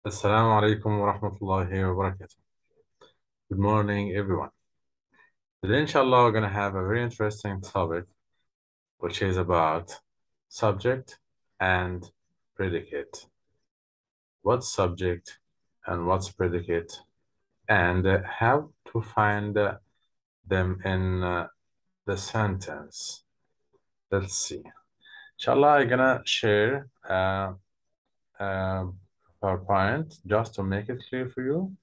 Assalamu alaikum wa rahmatullahi wa barakatuh. Good morning, everyone. Today, inshallah, we're going to have a very interesting topic, which is about subject and predicate. What's subject and what's predicate, and how to find them in the sentence. Let's see. Inshallah, I'm going to share a PowerPoint just to make it clear for you.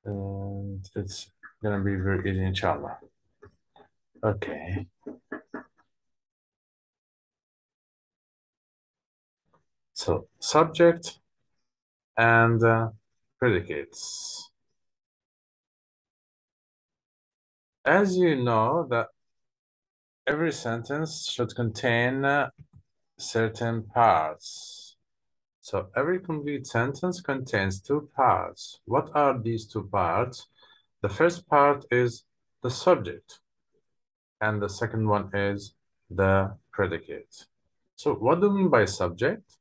And it's going to be very easy, inshallah. Okay. So subject and predicates. As you know that every sentence should contain certain parts. So every complete sentence contains two parts. What are these two parts? The first part is the subject, and the second one is the predicate. So what do we mean by subject?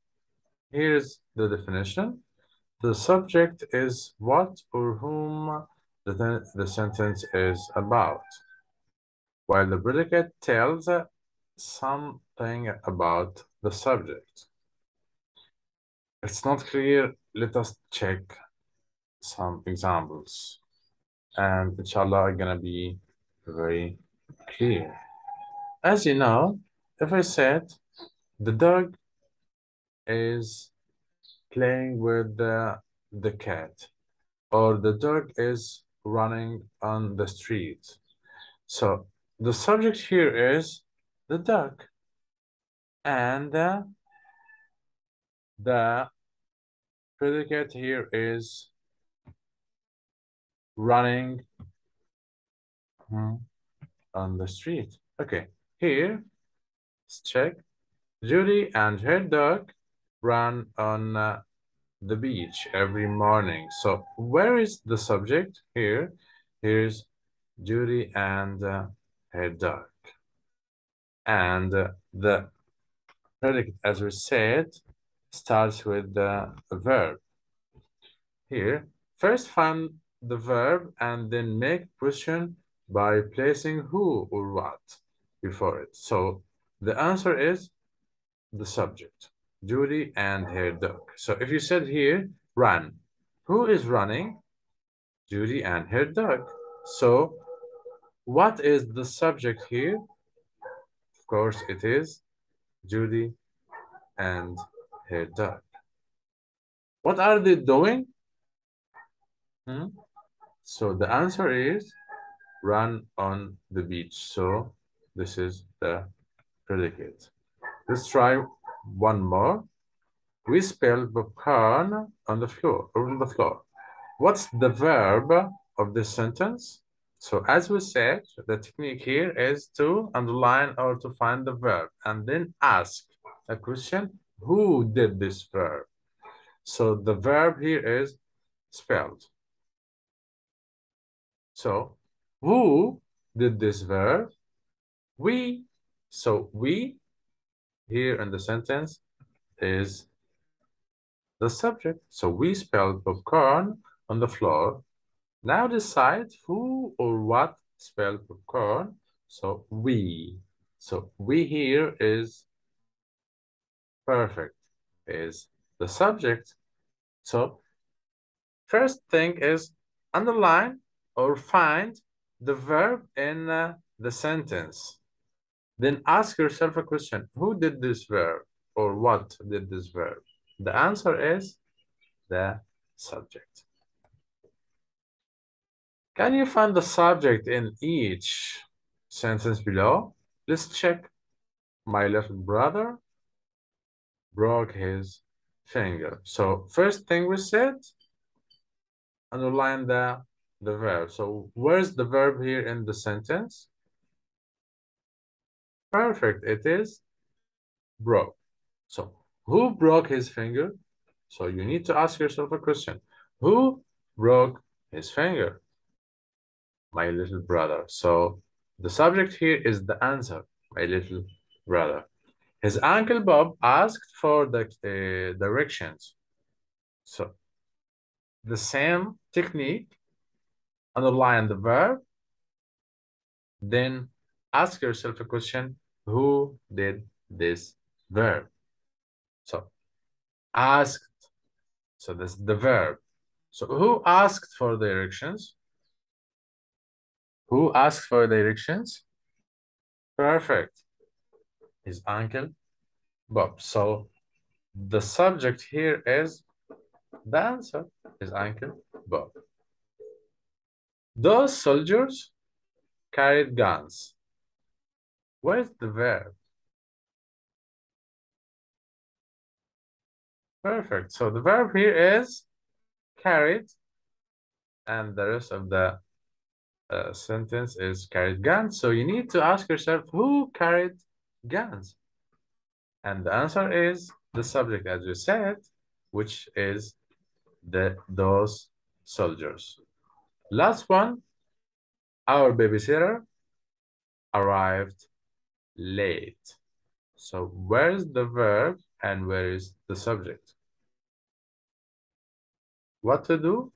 Here's the definition. The subject is what or whom the sentence is about, while the predicate tells something about the subject. It's not clear. Let us check some examples. And inshallah, are gonna be very clear. As you know, if I said the dog is playing with the cat, or the dog is running on the street. So the subject here is the dog, and the predicate here is running on the street. Okay, here, let's check. Judy and her dog run on the beach every morning. So where is the subject here? Here's Judy and her dog. And the predicate, as we said, starts with the verb. Here, first find the verb and then make question by placing who or what before it. So the answer is the subject, Judy and her dog. So if you said here, run, who is running? Judy and her dog. So what is the subject here? Of course, it is Judy and her dog. What are they doing? So the answer is run on the beach. So this is the predicate. Let's try one more. We spell popcorn on the floor, What's the verb of this sentence? So as we said, the technique here is to underline or to find the verb and then ask a question, who did this verb? So the verb here is spelled. So who did this verb? We. So we here in the sentence is the subject. So we spelled popcorn on the floor. Now decide who or what spelled popcorn. So we. So we here is perfect, is the subject. So first thing is underline or find the verb in the sentence. Then ask yourself a question. Who did this verb or what did this verb? The answer is the subject. Can you find the subject in each sentence below? Let's check. My little brother broke his finger. So first thing we said, underline the verb. So where's the verb here in the sentence? Perfect, it is broke. So who broke his finger? So you need to ask yourself a question. Who broke his finger? My little brother. So the subject here is the answer, my little brother. His uncle Bob asked for the directions. So the same technique, underline the verb, then ask yourself a question, who did this verb? So asked, so this is the verb. So who asked for directions? Who asked for directions? Perfect. His uncle Bob. So the subject here is the answer, his uncle Bob. Those soldiers carried guns. Where's the verb? Perfect. So the verb here is carried, and the rest of the sentence is carried guns. So you need to ask yourself, who carried guns? And the answer is the subject, as you said, which is those soldiers. Last one, our babysitter arrived late. So where's the verb and where is the subject? What to do?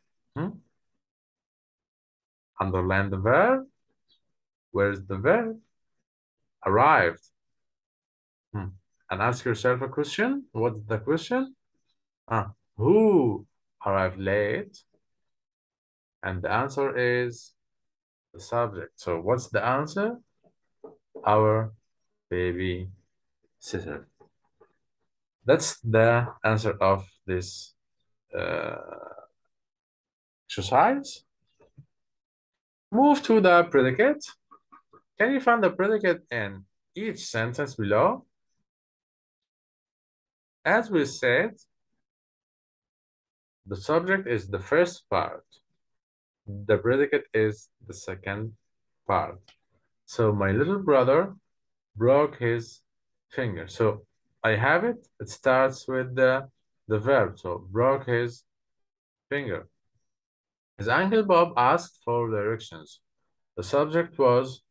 Underline the verb. Where's the verb? Arrived. And ask yourself a question. What's the question? Who arrived late? And the answer is the subject. So what's the answer? Our baby sitter. That's the answer of this exercise. Move to the predicate. Can you find the predicate in each sentence below? As we said, the subject is the first part. The predicate is the second part. So my little brother broke his finger. So I have it. It starts with the verb. So broke his finger. His uncle Bob asked for directions. The subject was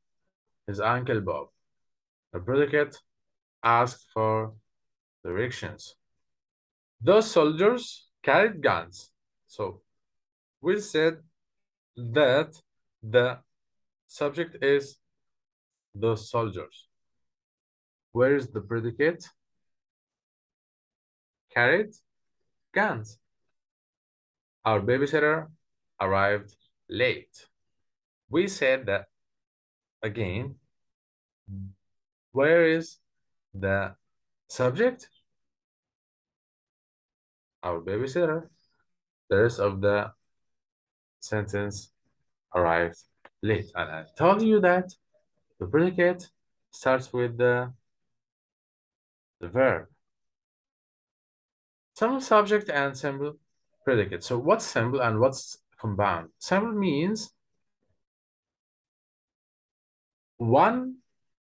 his uncle Bob. The predicate asked for directions. Those soldiers carried guns. So we said that the subject is those soldiers. Where is the predicate? Carried guns. Our babysitter arrived late. We said that again. Where is the subject? Our babysitter. The rest of the sentence arrived late. And I told you that the predicate starts with the verb. Simple subject and simple predicate. So what's simple and what's compound? Simple means one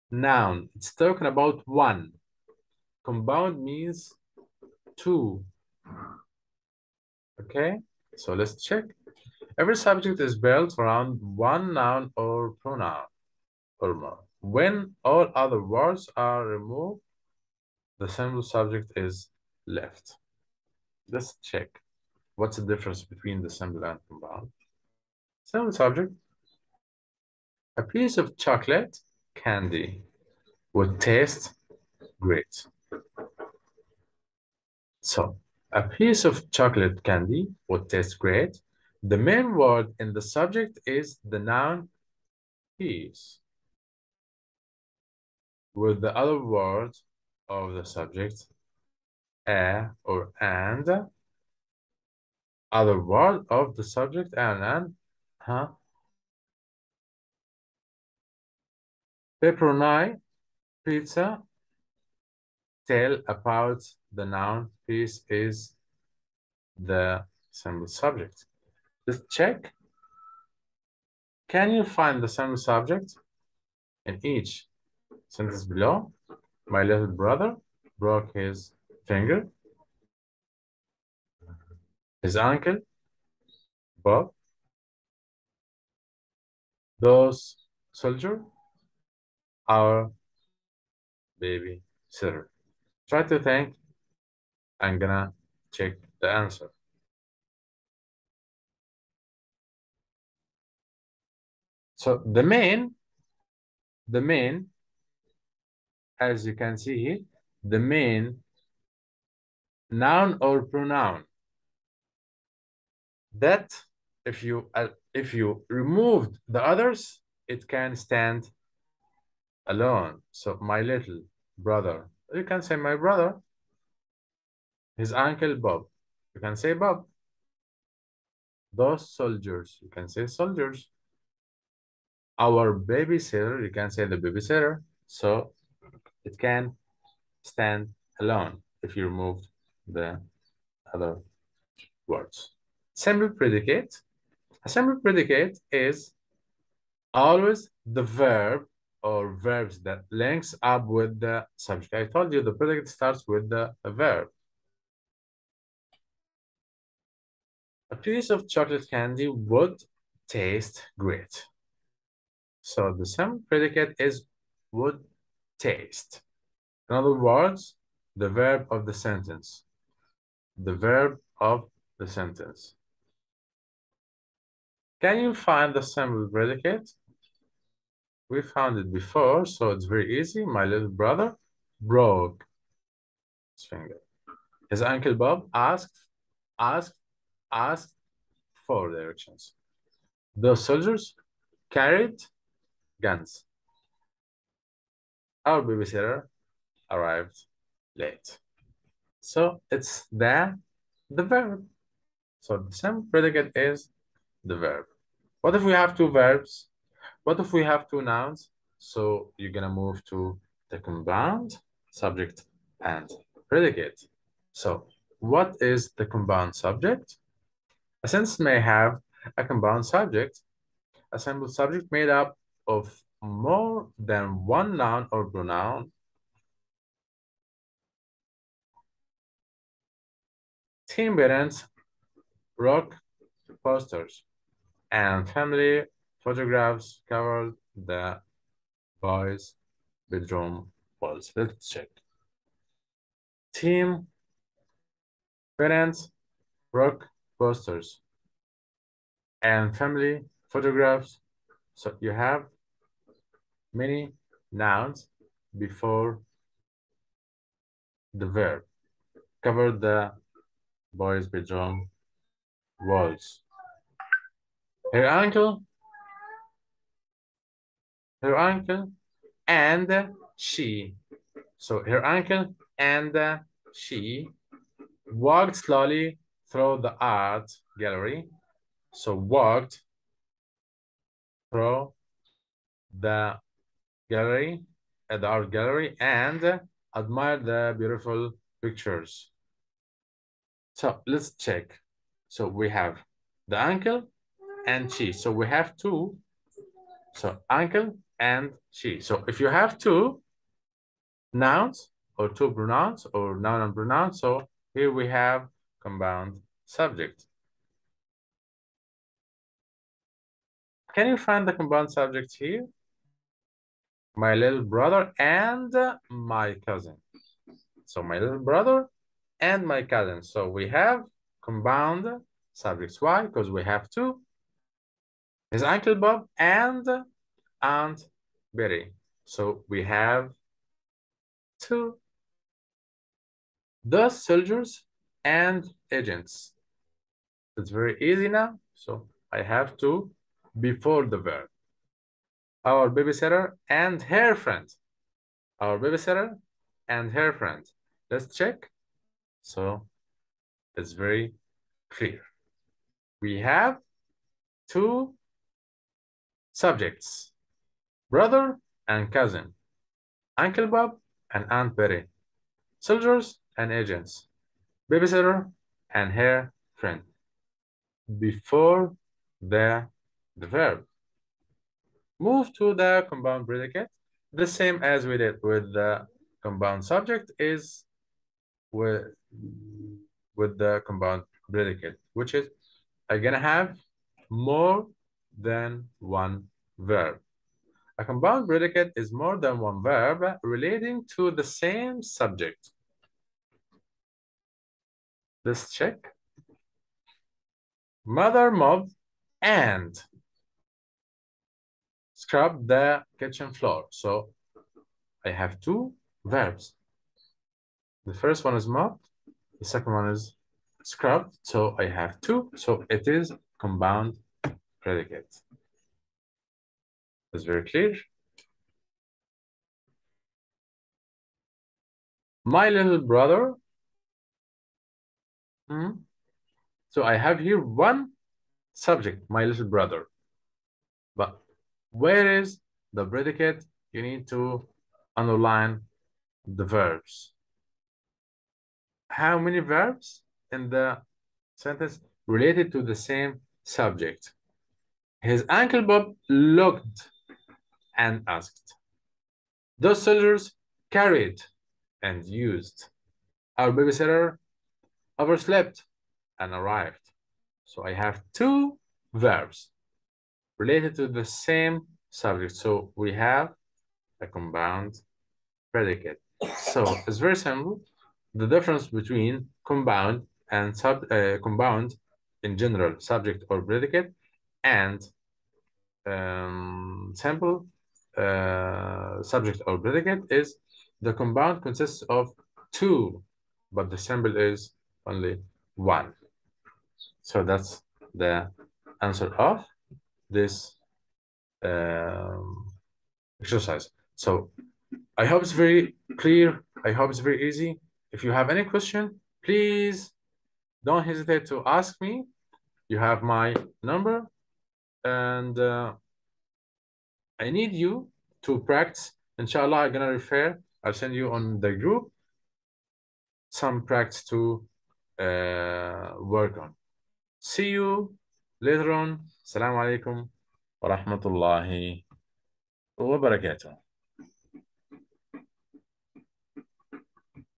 noun. It's talking about one. Compound means two. Okay, so let's check. Every subject is built around one noun or pronoun or more. When all other words are removed, the simple subject is left. Let's check. What's the difference between the simple and compound? Simple subject, a piece of chocolate candy would taste great. So, a piece of chocolate candy would taste great. The main word in the subject is the noun piece, with the other word of the subject, a or and, other word of the subject, and, pepperoni, pizza, tell about the noun piece is the simple subject. Let's check. Can you find the simple subject in each sentence below? My little brother broke his finger. His uncle, Bob. Those soldier, our baby sitter. Try to think. I'm gonna check the answer. So the main, as you can see here, the main noun or pronoun that if you removed the others, it can stand alone. So my little brother, you can say my brother. His uncle Bob, you can say Bob. Those soldiers, you can say soldiers. Our babysitter, you can say the babysitter. So it can stand alone if you remove the other words. Simple predicate. A simple predicate is always the verb or verbs that links up with the subject. I told you the predicate starts with the verb. A piece of chocolate candy would taste great. So the simple predicate is would taste. In other words, the verb of the sentence. The verb of the sentence. Can you find the simple predicate? We found it before, so it's very easy. My little brother broke his finger. His uncle Bob asked, asked for directions. Those soldiers carried guns. Our babysitter arrived late. So it's the verb. So the same predicate is the verb. What if we have two verbs? What if we have two nouns? So you're gonna move to the compound subject and predicate. So what is the compound subject? A sentence may have a compound subject, a simple subject made up of more than one noun or pronoun. Teen parents rock posters and family photographs covered the boys' bedroom walls. Let's check. Team parents rock posters and family photographs. So you have many nouns before the verb. Cover the boys' bedroom walls. Her uncle, her uncle, and she. So her uncle and she walked slowly through the art gallery. So walked through the gallery at the art gallery and admired the beautiful pictures. So let's check. So we have the uncle and she. So we have two. So uncle and she. So if you have two nouns or two pronouns or noun and pronoun, so here we have compound subject. Can you find the compound subject here? My little brother and my cousin. So my little brother and my cousin. So we have compound subjects. Why? Because we have two. His Uncle Bob and Aunt Betty. So we have two. The soldiers and agents. It's very easy now. So I have two before the verb. Our babysitter and her friend. Our babysitter and her friend. Let's check. So it's very clear. We have two subjects, brother and cousin, Uncle Bob and Aunt Betty, soldiers and agents, babysitter and her friend. Before the verb. Move to the compound predicate. The same as we did with the compound subject is with the compound predicate, which is I'm gonna have more than one verb. A compound predicate is more than one verb relating to the same subject. Let's check. Mother mobbed and scrub the kitchen floor. So I have two verbs. The first one is mopped. The second one is scrubbed. So I have two. So it is compound predicate. It's very clear. My little brother. So I have here one subject, my little brother. But where is the predicate? You need to underline the verbs. How many verbs in the sentence related to the same subject? His uncle Bob looked and asked. Those soldiers carried and used. Our babysitter overslept and arrived. So I have two verbs related to the same subject. So we have a compound predicate. So it's very simple. The difference between compound and compound in general, subject or predicate, and simple subject or predicate is the compound consists of two, but the simple is only one. So that's the answer of this exercise. So I hope it's very clear. I hope it's very easy. If you have any question, please don't hesitate to ask me. You have my number, and I need you to practice. Inshallah, I'm gonna refer. I'll send you on the group some practice to work on. See you later on. Assalamu alaikum wa rahmatullahi wa barakatuh.